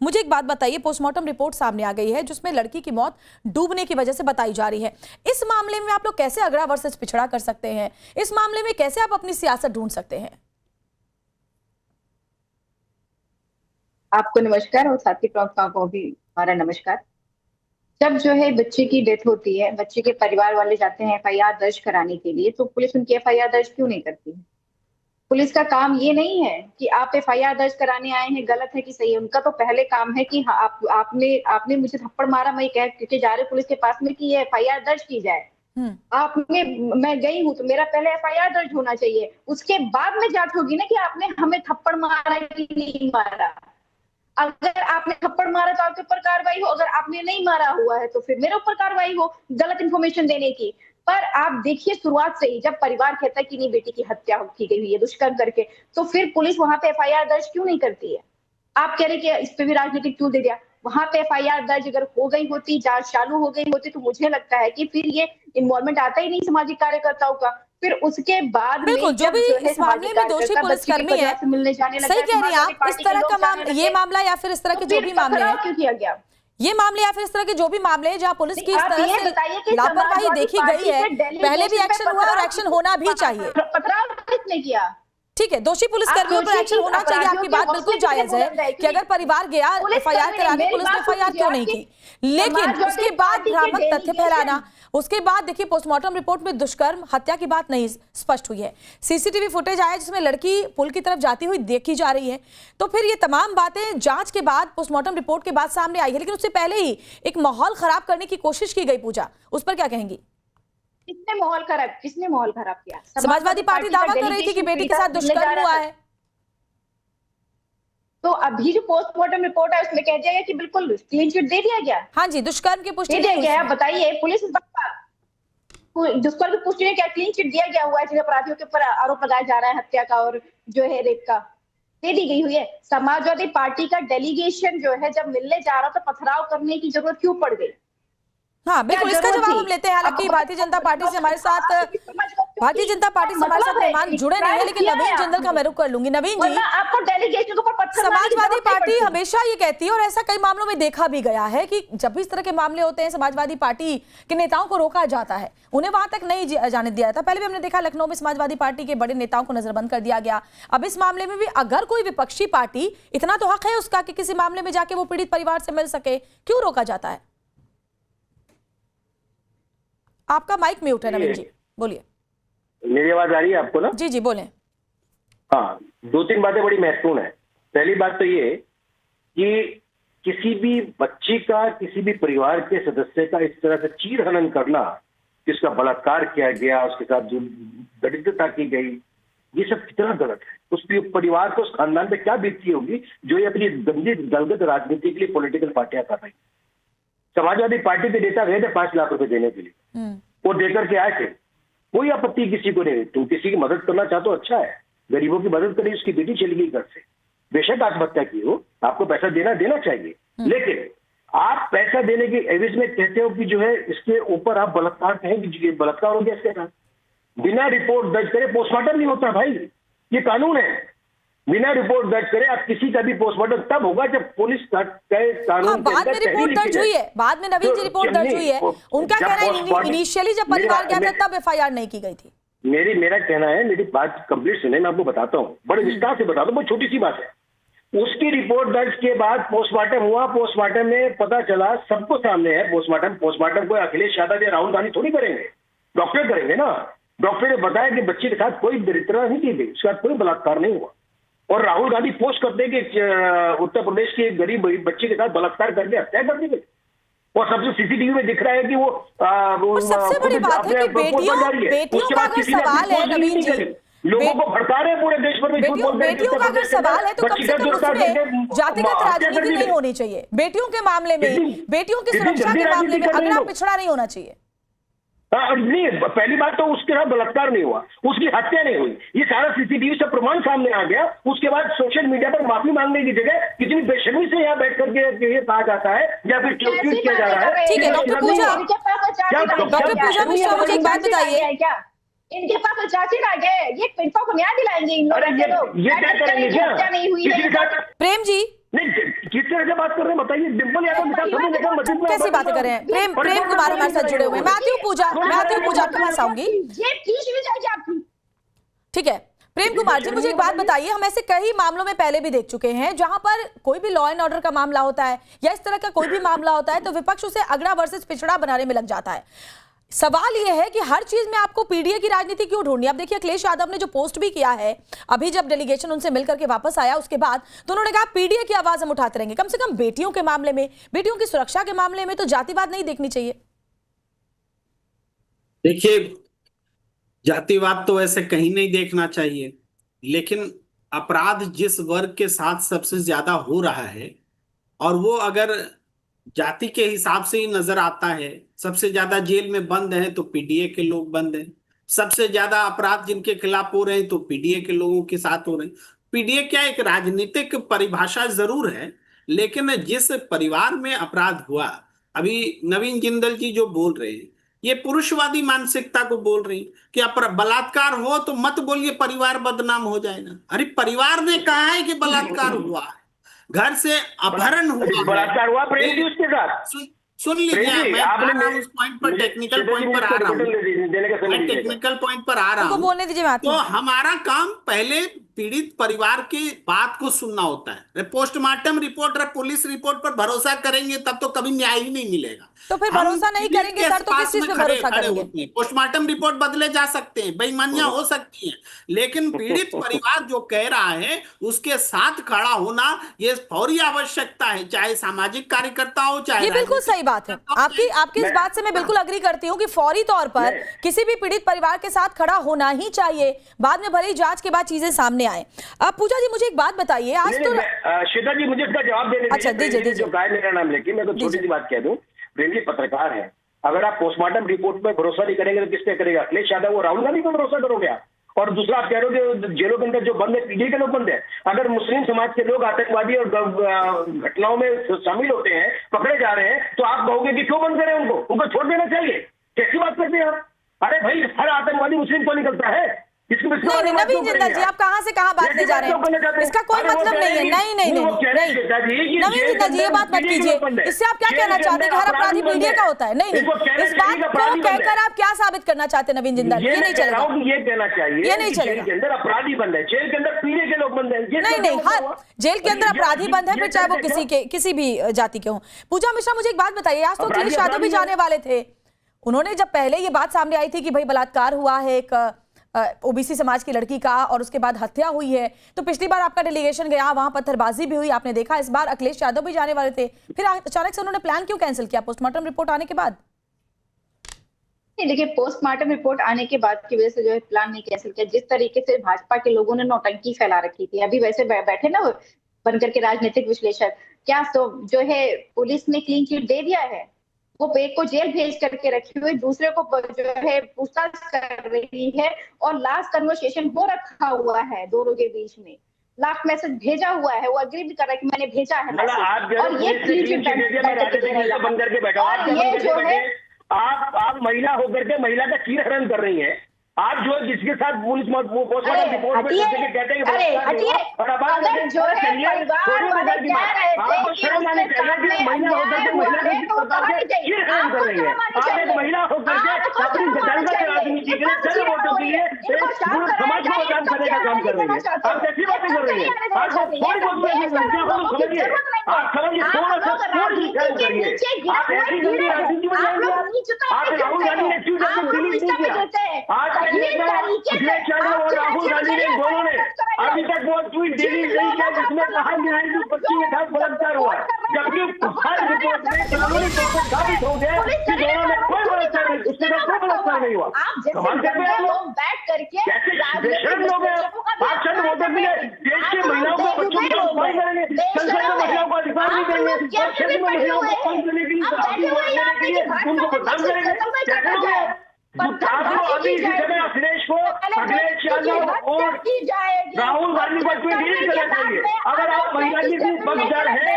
मुझे एक बात बताइए, पोस्टमार्टम रिपोर्ट सामने आ गई है जिसमें लड़की की मौत डूबने की वजह से बताई जा रही है। इस मामले में आप लोग कैसे अगड़ा वर्सेस पिछड़ा कर सकते हैं? इस मामले में कैसे आप अपनी सियासत ढूंढ सकते हैं? आपको नमस्कार और साथी प्रवक्ताओं को भी हमारा नमस्कार। जब जो है बच्चे की डेथ होती है, बच्चे के परिवार वाले जाते हैं एफआईआर दर्ज कराने के लिए, तो पुलिस उनकी एफआईआर दर्ज क्यों नहीं करती है? पुलिस का काम ये नहीं है कि आप एफआईआर दर्ज कराने आए हैं, गलत है कि सही है। उनका तो पहले काम है कि हाँ, आपने मुझे थप्पड़ मारा, मैं कह के जा रहे पुलिस के पास में कि ये एफआईआर दर्ज की जाए। आपने मैं गई हूँ तो मेरा पहले एफआईआर दर्ज होना चाहिए, उसके बाद में जांच होगी ना कि आपने हमें थप्पड़ मारा कि नहीं मारा। अगर आपने थप्पड़ मारा तो आपके ऊपर कार्रवाई हो, अगर आपने नहीं मारा हुआ है तो फिर मेरे ऊपर कार्रवाई हो गलत इंफॉर्मेशन देने की। पर आप देखिए, शुरुआत से ही जब परिवार कहता है कि नहीं बेटी की हत्या की गई हुई है दुष्कर्म करके, तो फिर पुलिस वहां पे एफआईआर दर्ज क्यों नहीं करती है? आप कह रहे कि इस पे भी राजनीतिक टूल दे दिया। वहां पे एफआईआर दर्ज अगर हो गई होती, जांच चालू हो गई होती, तो मुझे लगता है कि फिर ये इन्वॉल्वमेंट आता ही नहीं सामाजिक कार्यकर्ताओं का। फिर उसके बाद बिल्कुल, जो भी इस मामले में दोषी पुलिसकर्मी है, मिलने जाने लगा, सही कह रही हैं आप। इस तरह का मामला, ये मामला या फिर इस तरह के जो भी मामले हैं, क्यों किया गया? ये मामले या फिर इस तरह के जो भी मामले हैं जहां पुलिस की इस तरह से लापरवाही देखी गई है, पहले भी एक्शन हुआ और एक्शन होना भी चाहिए। पथराव किसने किया? ठीक है, दोषी पुलिसकर्मियों पर एक्शन होना चाहिए, आपकी बात बिल्कुल जायज है कि अगर परिवार गया एफआईआर कराने, पुलिस ने एफआईआर क्यों नहीं की। लेकिन उसके बाद भ्रामक तथ्य फैलाना, उसके बाद देखिए पोस्टमार्टम रिपोर्ट में दुष्कर्म हत्या की बात नहीं स्पष्ट हुई है। सीसीटीवी फुटेज आया जिसमें लड़की पुल की तरफ जाती हुई देखी जा रही है। तो फिर ये तमाम बातें जांच के बाद, पोस्टमार्टम रिपोर्ट के बाद सामने आई है, लेकिन उससे पहले ही एक माहौल खराब करने की कोशिश की गई। पूजा, उस पर क्या कहेंगी? किसने माहौल खराब किया? समाजवादी पार्टी दावा कर रही थी कि बेटी के साथ दुष्कर्म हुआ है। तो अभी जो पोस्टमार्टम रिपोर्ट है उसमें कह दिया गया कि बिल्कुल क्लीन चिट दे दिया गया। हाँ जी, दुष्कर्म की पुष्टि दे दिया गया है। बताइए, पुलिस दुष्कर्म की पुष्टि में क्या क्लीन चिट दिया गया हुआ है जिन अपराधियों के ऊपर आरोप लगाया जा रहा है हत्या का और जो है रेप का? दे दी गई हुई है। समाजवादी पार्टी का डेलीगेशन जो है जब मिलने जा रहा तो पथराव करने की जरूरत क्यों पड़ गई? हाँ बिल्कुल, इसका जवाब हम लेते हैं। हालांकि भारतीय जनता पार्टी से हमारे साथ मेहमान जुड़े नहीं है, लेकिन नवीन जिंदल का मैं रुख कर लूंगी। नवीन जी, आपको डेलीगेशन के ऊपर पत्थर समाजवादी पार्टी हमेशा ये कहती है, और ऐसा कई मामलों में देखा भी गया है कि जब भी इस तरह के मामले होते हैं समाजवादी पार्टी के नेताओं को रोका जाता है, उन्हें वहां तक नहीं जाने दिया जाता। पहले भी हमने देखा लखनऊ में समाजवादी पार्टी के बड़े नेताओं को नजरबंद कर दिया गया। अब इस मामले में भी अगर कोई विपक्षी पार्टी, इतना तो हक है उसका कि किसी मामले में जाके वो पीड़ित परिवार से मिल सके, क्यों रोका जाता है? आपका माइक म्यूट है नवीन जी, बोलिए। मेरी आवाज आ रही है आपको ना? जी जी बोलें। हाँ, दो तीन बातें बड़ी महत्वपूर्ण है। पहली बात तो ये कि किसी भी बच्ची का, किसी भी परिवार के सदस्य का इस तरह से चीर हनन करना, जिसका बलात्कार किया गया, उसके साथ जो दरिद्रता की गई, ये सब कितना गलत है। उस परिवार को, उस खानदान पे क्या बीतती होगी जो ये अपनी गंदी दलगत राजनीति के लिए पॉलिटिकल पार्टियां कर रही। समाजवादी पार्टी के नेता गए थे 5 लाख रुपए देने के लिए, वो देकर के आए थे। कोई आपत्ति किसी को नहीं। तुम किसी की मदद करना चाहते हो, अच्छा है, गरीबों की मदद करी, उसकी बेटी चली गई घर से, बेशक आत्महत्या की हो, आपको पैसा देना चाहिए। लेकिन आप पैसा देने की एवज में कहते हो कि जो है इसके ऊपर आप बलात्कार कहें कि बलात्कार हो गया इसके साथ, बिना रिपोर्ट दर्ज करे पोस्टमार्टम नहीं होता भाई, ये कानून है। बिना रिपोर्ट दर्ज करे आप किसी का भी पोस्टमार्टम तब होगा जब पुलिस कानून बाद में रिपोर्ट दर्ज हुई है, बाद में नवीन जी रिपोर्ट दर्ज हुई है। उनका कहना है इनिशियली जब परिवार गया था तब एफआईआर नहीं की गई थी। मेरा कहना है, मेरी बात कंप्लीट सुने, मैं आपको बताता हूँ, बड़े विस्तार से बताता हूँ, बहुत छोटी सी बात है। उसकी रिपोर्ट दर्ज के बाद पोस्टमार्टम हुआ, पोस्टमार्टम में पता चला, सबको सामने है पोस्टमार्टम को अखिलेश यादव या राहुल गांधी थोड़ी करेंगे, डॉक्टर करेंगे ना। डॉक्टर ने बताया कि बच्चे के साथ कोई दरिद्रता नहीं की गई, उसके साथ कोई बलात्कार नहीं हुआ। और राहुल गांधी पोस्ट करते हैं कि उत्तर प्रदेश के गरीब बच्चे के साथ बलात्कार करके हत्या कर दी गई, और सबसे सीसीटीवी में दिख रहा है कि वो सबसे बड़ी बात है कि बेटियों का अगर सवाल है नवीन जी, लोगों को भड़का रहे हैं पूरे देश भर में। बेटियों का अगर सवाल है तो कम से कम उसमें जातिगत राजनीति नहीं होनी चाहिए। बेटियों के मामले में, बेटियों की सुरक्षा के मामले में अगड़ा पिछड़ा नहीं होना चाहिए। नहीं, पहली बात तो उसके साथ बलात्कार नहीं हुआ, उसकी हत्या नहीं हुई, ये सारा सीसीटीवी से प्रमाण सामने आ गया। उसके बाद सोशल मीडिया पर माफी मांगने की जगह कितनी बेशर्मी से यहाँ बैठ करके ये कहा जाता है या फिर ट्वीट किया जा रहा है। ठीक है डॉक्टर पूजा मिश्रा, मुझे एक बात बताइए, इनके पास चाची ना गए, ये पीड़ितों को न्याय दिलाएंगे इन लोग? ये क्या करेंगे क्या? प्रेम जी, नहीं, किस तरह से बात कर रहे हैं बताइए। डिम्पल यादव के साथ हमने देखा मस्जिद में कैसी बातें कर रहे हैं? प्रेम कुमार हमारे साथ जुड़े हुए हैं। मैं आती हूँ पूजा आपके पास आऊंगी। ठीक है प्रेम कुमार जी, मुझे एक बात बताइए, हम ऐसे कई मामलों में पहले भी देख चुके हैं जहां पर कोई भी लॉ एंड ऑर्डर का मामला होता है या इस तरह का कोई भी मामला होता है तो विपक्ष उसे अगड़ा वर्सेस पिछड़ा बनाने में लग जाता है। सवाल यह है कि हर चीज में आपको पीडीए की राजनीति क्यों ढूंढनी? अब देखिए अखिलेश यादव ने जो पोस्ट भी किया है, अभी जब डेलीगेशन उनसे मिलकर के वापस आया उसके बाद तो उन्होंने कहा पीडीए की आवाज हम उठाते रहेंगे। कम से कम बेटियों के मामले में, बेटियों की सुरक्षा के मामले में तो जातिवाद नहीं देखनी चाहिए। देखिए, जातिवाद तो वैसे कहीं नहीं देखना चाहिए, लेकिन अपराध जिस वर्ग के साथ सबसे ज्यादा हो रहा है और वो अगर जाति के हिसाब से ही नजर आता है, सबसे ज्यादा जेल में बंद है तो पीडीए के लोग बंद हैं, सबसे ज्यादा अपराध जिनके खिलाफ हो रहे हैं तो पीडीए के लोगों के साथ हो रहे हैं। पीडीए क्या एक राजनीतिक परिभाषा जरूर है, लेकिन जिस परिवार में अपराध हुआ, अभी नवीन जिंदल जी जो बोल रहे हैं ये पुरुषवादी मानसिकता को बोल रही कि बलात्कार हो तो मत बोलिए परिवार बदनाम हो जाएगा। अरे परिवार ने कहा है कि बलात्कार हुआ है, घर से अपहरण हुआ, बलात्कार हुआ प्रेम जी उसके साथ। सुन लीजिए, मैं आपने उस पॉइंट पर टेक्निकल पॉइंट पर आ रहा हूँ, मैं टेक्निकल पॉइंट पर आ रहा हूँ। बोलने दीजिए बात। तो हमारा काम पहले पीड़ित परिवार की बात को सुनना होता है। पोस्टमार्टम रिपोर्ट और पुलिस रिपोर्ट पर भरोसा करेंगे तब तो कभी न्याय ही नहीं मिलेगा। तो फिर भरोसा नहीं करेंगे सर तो किस चीज पे भरोसा करेंगे? पोस्टमार्टम रिपोर्ट बदले जा सकते हैं, बेईमानियां हो सकती हैं, लेकिन पीड़ित परिवार जो कह रहा है उसके साथ खड़ा होना ये फौरी आवश्यकता है, चाहे सामाजिक कार्यकर्ता हो चाहे। ये बिल्कुल सही बात है आपकी इस बात से मैं बिल्कुल अग्री करती हूँ कि फौरी तौर पर किसी भी पीड़ित परिवार के साथ खड़ा होना ही चाहिए, बाद में भले ही जांच के बाद चीजें सामने आए। अब पूजा जी मुझे एक बात बताइए, आज तो श्वेता जी मुझे इसका जवाब देने अच्छा दीजिए जो गाय मेरा नाम लेके मैं तो छोटी सी बात कह दूं, प्रेम जी पत्रकार है, अगर आप पोस्टमार्टम रिपोर्ट पे भरोसा नहीं करेंगे तो किस पे करेगा? अखिलेश यादव वो राहुल गांधी पे भरोसा करोगे आप? और दूसरा आप कह रहे हो कि जेलों के अंदर जो बंद है पीडीए के लोग बंद है। अगर मुस्लिम समाज के लोग आतंकवादी और घटनाओं में शामिल होते हैं, पकड़े जा रहे हैं, तो आप कहोगे कि क्यों बंद करें उनको छोड़ देना चाहिए? कैसी बात करते हैं आप? अरे भाई हर आतंकवादी मुस्लिम तो निकलता है। नहीं नवीन जिंदल जी आप कहां से कहां बात ले जा रहे हैं? इसका कोई मतलब नहीं है। नहीं नवीन जिंदल जी ये बात मत कीजिए। इससे आप क्या कहना चाहते हैं कि हर अपराधी पीडीए का होता है? नहीं इस बात को कहकर आप क्या साबित करना चाहते हैं नवीन जिंदल? ये नहीं चलेगा। ये कहना चाहिए ये नहीं चलेगा। जेल के अंदर अपराधी बंद है, जेल के अंदर पीडीए के लोग बंद है। नहीं हर जेल के अंदर अपराधी बंद है, फिर चाहे वो किसी भी जाति के हों। पूजा मिश्रा मुझे एक बात बताइए, आज तो अखिलेश यादव भी जाने वाले थे, उन्होंने जब पहले ये बात सामने आई थी कि भाई बलात्कार हुआ है एक ओबीसी समाज की लड़की का और उसके बाद हत्या हुई है, तो पिछली बार आपका डेलीगेशन गया, वहां पत्थरबाजी भी हुई, आपने देखा। इस बार अखिलेश यादव भी जाने वाले थे, फिर अचानक से उन्होंने प्लान क्यों कैंसिल किया पोस्टमार्टम रिपोर्ट आने के बाद? देखिए पोस्टमार्टम रिपोर्ट आने के बाद की वजह से जो है प्लान नहीं कैंसिल किया। जिस तरीके से भाजपा के लोगों ने नौटंकी फैला रखी थी, अभी वैसे बैठे ना बनकर के राजनीतिक विश्लेषक, क्या तो जो है पुलिस ने क्लीन चिट दे दिया है, वो एक को जेल भेज करके रखी हुई, दूसरे को जो है पूछताछ कर रही है और लास्ट कन्वर्सेशन हो रखा हुआ है दोनों के बीच में, लास्ट मैसेज भेजा हुआ है, वो अग्री भी कर रहा है कि मैंने भेजा है मैसेज, और ये क्लीन चिट बंद करके बैठा, और ये जो है आप महिला होकर के महिला का चीर हरण कर रही है। आप जो है जिसके साथ पुलिस पोस्टमार्टम रिपोर्ट में कहते हैं और अब अगर जो है परिवार वाले कह रहे थे कि शर्म आनी चाहिए कि महिला होकर के महिला का चीर हरण कर रही है। आप एक महिला होकर के अपनी दंगा के राजनीति के लिए चल वोटों के लिए पूरे समाज को बदनाम करने का काम कर रही है। आप कैसी बातें कर रही है? आप थोड़ी बहुत समझिए, आप समझिए, थोड़ा सा थोड़ी ख्याल करिए। आप ऐसी गंदी राजनीति में जाएंगे, आप राहुल गांधी ने क्यों डिलीट नहीं किया? आज अखिलेश यादव और राहुल गांधी ने दोनों ने अभी तक वो ट्वीट डिलीट नहीं किया जिसमें कहा गया है कि बच्ची के साथ बलात्कार हुआ, जबकि हर रिपोर्ट में कानूनी तौर पर साबित हो गया कि दोनों में कोई बलात्कार नहीं, उसके साथ कोई बलात्कार नहीं हुआ। कमाल करते हैं लोग, कैसे बेशर्म लोग हैं आप। चंद वोटों के लिए देश की महिलाओं को, बच्चों को इस्तेमाल करेंगे, संसद में महिलाओं को अधिकार नहीं देंगे, और क्षेत्र में महिलाओं को काम करने के लिए उनको बदनाम करेंगे। कैसे लोग हैं? अभी इसी समय अखिलेश यादव और राहुल गांधी को ट्वीट डिलीट करना चाहिए। अगर आप महिला की पक्षधर है